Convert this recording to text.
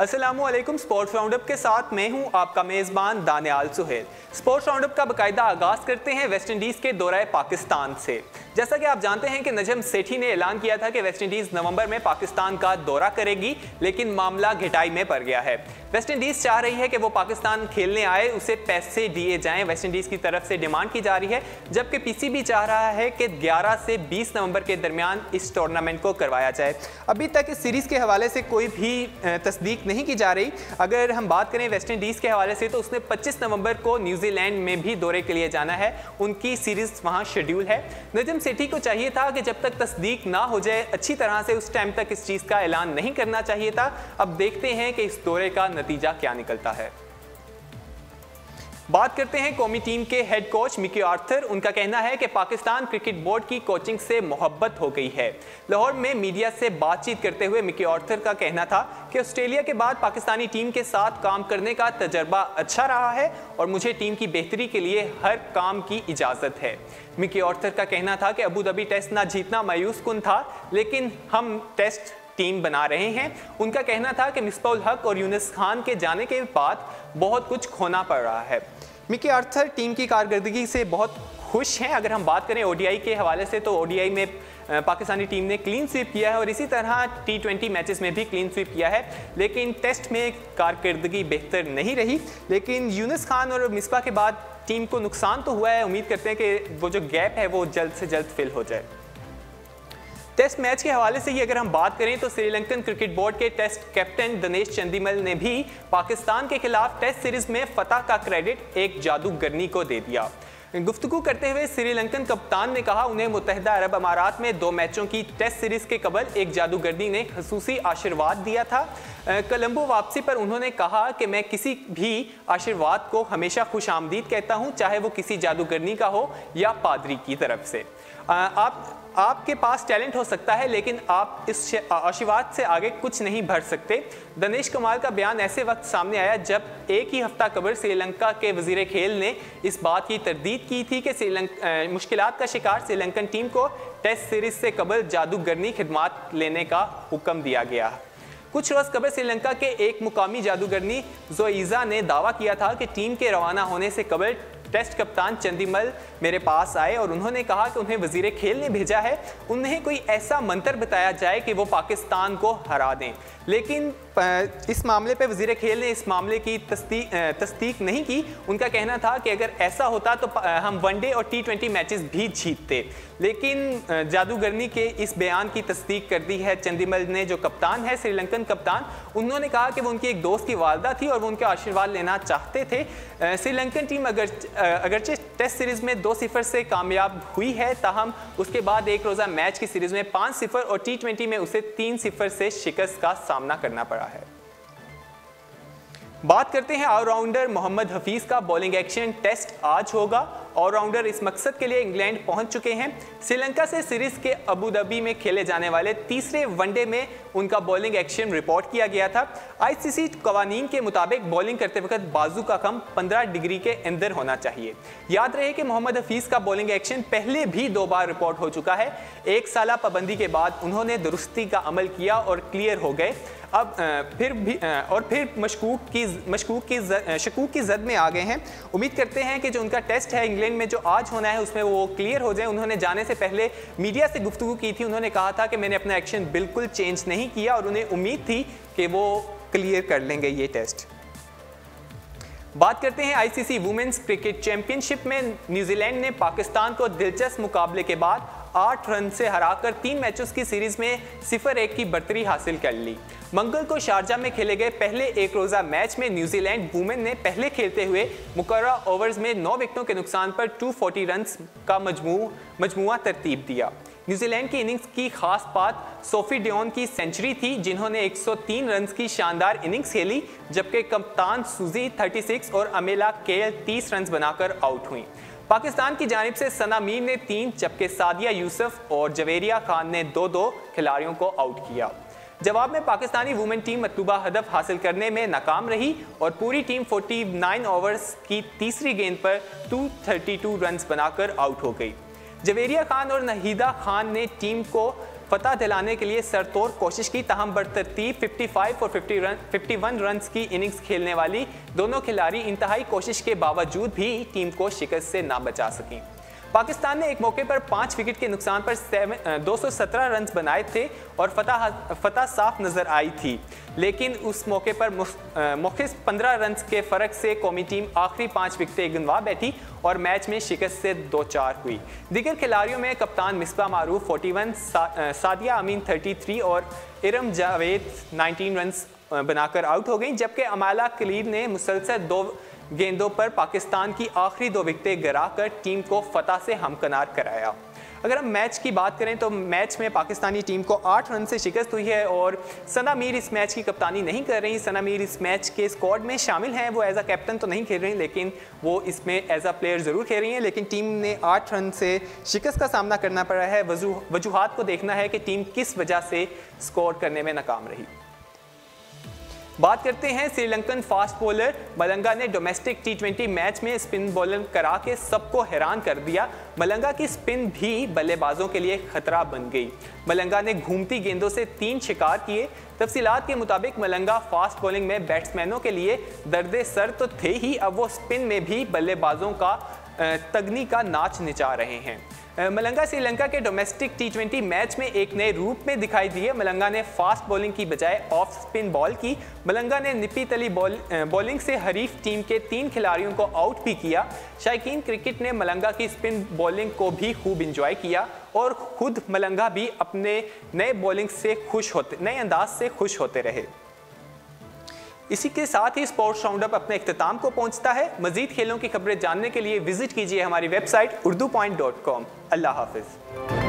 अस्सलामुअलैकुम। Sports roundup के साथ मैं हूं आपका मेज़बान दानियाल सुहेल। स्पोर्ट्स राउंडअप का बाकायदा आगाज़ करते हैं वेस्ट इंडीज़ के दौरे पाकिस्तान से। जैसा कि आप जानते हैं कि नजम सेठी ने ऐलान किया था कि वेस्ट इंडीज़ नवंबर में पाकिस्तान का दौरा करेगी, लेकिन मामला घिटाई में पड़ गया है। वेस्ट इंडीज़ चाह रही है कि वो पाकिस्तान खेलने आए, उसे पैसे दिए जाएं, वेस्ट इंडीज़ की तरफ से डिमांड की जा रही है, जबकि पीसीबी चाह रहा है कि 11 से 20 नवंबर के दरमियान इस टूर्नामेंट को करवाया जाए। अभी तक इस सीरीज़ के हवाले से कोई भी तस्दीक नहीं की जा रही। अगर हम बात करें वेस्ट इंडीज़ के हवाले से तो उसने 25 नवंबर को न्यूजीलैंड में भी दौरे के लिए जाना है, उनकी सीरीज़ वहाँ शेड्यूल है। नजम सेठी को चाहिए था कि जब तक तस्दीक ना हो जाए अच्छी तरह से, उस टाइम तक इस चीज़ का ऐलान नहीं करना चाहिए था। अब देखते हैं कि इस दौरे का नतीजा क्या निकलता है। बात करते हैं कौमी टीम के हेड कोच मिकी आर्थर। उनका कहना है कि पाकिस्तान क्रिकेट बोर्ड की कोचिंग से मोहब्बत हो गई है। लाहौर में मीडिया से बातचीत करते हुए मिकी आर्थर का कहना था कि ऑस्ट्रेलिया के बाद पाकिस्तानी टीम के साथ काम करने का तजर्बा अच्छा रहा है और मुझे टीम की बेहतरी के लिए हर काम की इजाज़त है। मिकी आर्थर का कहना था कि अबू धाबी टेस्ट ना जीतना मायूस कुन था, लेकिन हम टेस्ट टीम बना रहे हैं। उनका कहना था कि मिसबाह उल हक और यूनुस खान के जाने के बाद बहुत कुछ खोना पड़ रहा है। मिकी आर्थर टीम की कारकर्दगी से बहुत खुश हैं। अगर हम बात करें ओडीआई के हवाले से तो ओडीआई में पाकिस्तानी टीम ने क्लीन स्वीप किया है और इसी तरह टी20 मैचेस में भी क्लीन स्वीप किया है, लेकिन टेस्ट में कारकर्दगी बेहतर नहीं रही। लेकिन यूनुस खान और मिसबाह के बाद टीम को नुकसान तो हुआ है। उम्मीद करते हैं कि वो जो गैप है वो जल्द से जल्द फिल हो जाए। टेस्ट मैच के हवाले से ही अगर हम बात करें तो श्रीलंकन क्रिकेट बोर्ड के टेस्ट कैप्टन दिनेश चंदीमल ने भी पाकिस्तान के खिलाफ टेस्ट सीरीज में फतह का क्रेडिट एक जादूगरनी को दे दिया। गुफ्तगू करते हुए श्रीलंकन कप्तान ने कहा उन्हें मुत्तहिदा अरब अमारात में 2 मैचों की टेस्ट सीरीज के कबल एक जादूगरनी ने खसूसी आशीर्वाद दिया था। कोलंबो वापसी पर उन्होंने कहा कि मैं किसी भी आशीर्वाद को हमेशा खुश आमदीद कहता हूँ, चाहे वो किसी जादूगरनी का हो या पादरी की तरफ से। आपके पास टैलेंट हो सकता है, लेकिन आप इस आशीर्वाद से आगे कुछ नहीं बढ़ सकते। दिनेश कुमार का बयान ऐसे वक्त सामने आया जब एक ही हफ्ता कबल श्रीलंका के वजीर खेल ने इस बात की तरदीद की थी कि मुश्किलात का शिकार श्रीलंकन टीम को टेस्ट सीरीज से कबल जादूगरनी खिदमात लेने का हुक्म दिया गया। कुछ रोज कबल श्रीलंका के एक मुकामी जादूगरनी जोइजा ने दावा किया था कि टीम के रवाना होने से कबल टेस्ट कप्तान चंदीमल मेरे पास आए और उन्होंने कहा कि उन्हें वजीर खेल ने भेजा है, उन्हें कोई ऐसा मंत्र बताया जाए कि वो पाकिस्तान को हरा दें। लेकिन इस मामले पे वजीर खेल ने इस मामले की तस्दीक नहीं की। उनका कहना था कि अगर ऐसा होता तो हम वनडे और टी20 मैचेस भी जीतते। लेकिन जादूगरनी के इस बयान की तस्दीक कर दी है चंदीमल ने, जो कप्तान है श्रीलंकन कप्तान। उन्होंने कहा कि वो उनकी एक दोस्त की वालदा थी और वो उनके आशीर्वाद लेना चाहते थे। श्रीलंकन टीम अगरचे टेस्ट सीरीज में 2-0 से कामयाब हुई है, ताहम उसके बाद एक रोज़ा मैच की सीरीज में 5-0 और टी20 में उसे 3-0 से शिकस्त का सामना करना पड़ा है। बात करते हैं ऑलराउंडर मोहम्मद हफीज का। बॉलिंग एक्शन टेस्ट आज होगा। ऑलराउंडर इस मकसद के लिए इंग्लैंड पहुंच चुके हैं। श्रीलंका से सीरीज के अबू धाबी में खेले जाने वाले तीसरे वनडे में उनका बॉलिंग एक्शन रिपोर्ट किया गया था। आईसीसी कवानीन के मुताबिक बॉलिंग करते वक्त बाजू का कम 15 डिग्री के अंदर होना चाहिए। याद रहे कि मोहम्मद हफीज का बॉलिंग एक्शन पहले भी 2 बार रिपोर्ट हो चुका है। 1 साल पाबंदी के बाद उन्होंने दुरुस्ती का अमल किया और क्लियर हो गए। अब फिर शकूक की जद में आ गए हैं। उम्मीद करते हैं कि जो उनका टेस्ट है इंग्लैंड में जो आज होना है उसमें वो क्लियर हो जाए। उन्होंने जाने से पहले मीडिया से गुफ्तगू की थी। उन्होंने कहा था कि मैंने अपना एक्शन बिल्कुल चेंज नहीं किया और उन्हें उम्मीद थी कि वो क्लियर कर लेंगे ये टेस्ट। बात करते हैं आईसीसी वुमेन्स क्रिकेट चैंपियनशिप में। न्यूजीलैंड ने पाकिस्तान को दिलचस्प मुकाबले के बाद 8 रन से हराकर 3 मैचों की सीरीज में 0-1 की बढ़तरी हासिल कर ली। मंगल को शारजा में खेले गए पहले एक रोज़ा मैच में न्यूजीलैंड वुमेन ने पहले खेलते हुए मुकर्ररा ओवर्स में 9 विकेटों के नुकसान पर 240 रन का मजमुआ तरतीब दिया। न्यूजीलैंड की इनिंग्स की खास बात सोफी डियोन की सेंचुरी थी, जिन्होंने 103 रन की शानदार इनिंग्स खेली, जबकि कप्तान सुजी 36 और अमेला केएल 30 रन बनाकर आउट हुई। पाकिस्तान की जानिब से सना मीर ने 3 जबकि सादिया यूसुफ और जवेरिया खान ने 2-2 खिलाड़ियों को आउट किया। जवाब में पाकिस्तानी वुमेन टीम मतलूबा हदफ हासिल करने में नाकाम रही और पूरी टीम 49 ओवर्स की तीसरी गेंद पर 232 रन बनाकर आउट हो गई। जवेरिया खान और नहीदा खान ने टीम को फतह दिलाने के लिए सरतोड़ कोशिश की, ताहम बरतरतीब 55 और 51 रन की इनिंग्स खेलने वाली दोनों खिलाड़ी इंतहाई कोशिश के बावजूद भी टीम को शिकस्त से ना बचा सकी। पाकिस्तान ने एक मौके पर 5 विकेट के नुकसान पर 217 रन बनाए थे और फतह साफ नजर आई थी, लेकिन उस मौके पर मुख्तलिफ 15 रन के फर्क से कौमी टीम आखिरी 5 विकेटें गिनवा बैठी और मैच में शिकस्त से 2-4 हुई। दीगर खिलाड़ियों में कप्तान मिसबा मारूफ 41, सादिया अमीन 33 और इरम जावेद 19 रन बनाकर आउट हो गई, जबकि अमाला कलीद ने मुसलसल 2 गेंदों पर पाकिस्तान की आखिरी 2 विकेटें गिराकर टीम को फतह से हमकिनार कराया। अगर हम मैच की बात करें तो मैच में पाकिस्तानी टीम को 8 रन से शिकस्त हुई है और सना मीर इस मैच की कप्तानी नहीं कर रही। सना मीर इस मैच के स्क्वाड में शामिल हैं, वो एज अ कैप्टन तो नहीं खेल रही, लेकिन वो इसमें एज अ प्लेयर ज़रूर खेल रही हैं। लेकिन टीम ने 8 रन से शिकस्त का सामना करना पड़ा है। वजूहात को देखना है कि टीम किस वजह से स्कोर करने में नाकाम रही। बात करते हैं श्रीलंकन फास्ट बॉलर मलंगा ने डोमेस्टिक T20 मैच में स्पिन बॉलिंग करा के सबको हैरान कर दिया। मलंगा की स्पिन भी बल्लेबाजों के लिए खतरा बन गई। मलंगा ने घूमती गेंदों से 3 शिकार किए। तफसीलात के मुताबिक मलंगा फास्ट बॉलिंग में बैट्समैनों के लिए दर्द सर तो थे ही, अब वो स्पिन में भी बल्लेबाजों का तगनी का नाच नचा रहे हैं। मलंगा श्रीलंका के डोमेस्टिक T20 मैच में एक नए रूप में दिखाई दिए। मलंगा ने फास्ट बॉलिंग की बजाय ऑफ स्पिन बॉल की। मलंगा ने निपी तली बॉलिंग से हरीफ टीम के 3 खिलाड़ियों को आउट भी किया। शायकीन क्रिकेट ने मलंगा की स्पिन बॉलिंग को भी खूब इंजॉय किया और खुद मलंगा भी अपने नए अंदाज से खुश होते रहे। इसी के साथ ही स्पोर्ट्स राउंडअप अपने इख्तिताम को पहुंचता है। मजीद खेलों की खबरें जानने के लिए विजिट कीजिए हमारी वेबसाइट urdupoint.com। अल्लाह हाफिज।